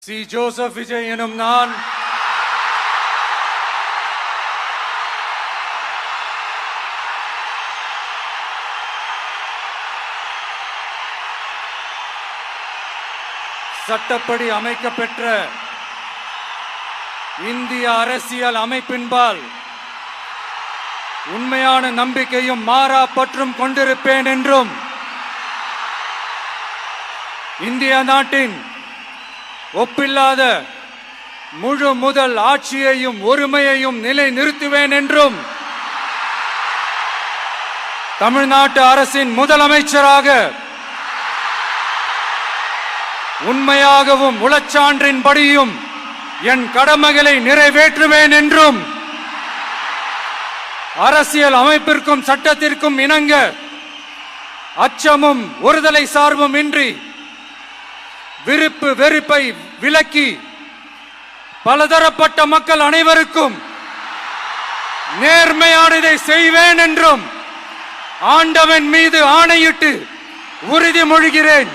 C Joseph Vijay எனும் நான் சட்டப்படி அமைக்கப்பெற்ற இந்திய அரசியல் அமைப்பின்பால் உண்மையான நம்பிக்கையும் மாறா பற்றும் கொண்டிருப்பேன் என்றும் இந்திய நாட்டின் ஒப்பில்லாத முழு முதல் ஆட்சியையும் ஒருமையையும் நிலை நிறுத்துவேன் என்றும் தமிழ்நாட்டு அரசின் முதலமைச்சராக உண்மையாகவும் உளச்சான்றின்படியும் என் கடமைகளை நிறைவேற்றுவேன் என்றும் அரசியல் அமைப்பிற்கும் சட்டத்திற்கும் இணங்க அச்சமும் ஒருதலை சார்பும் இன்றி விருப்பு வெறுப்பை விலக்கி பலதரப்பட்ட மக்கள் அனைவருக்கும் நேர்மையானதை செய்வேன் என்றும் ஆண்டவன் மீது ஆணையிட்டு உறுதிமொழிகிறேன்.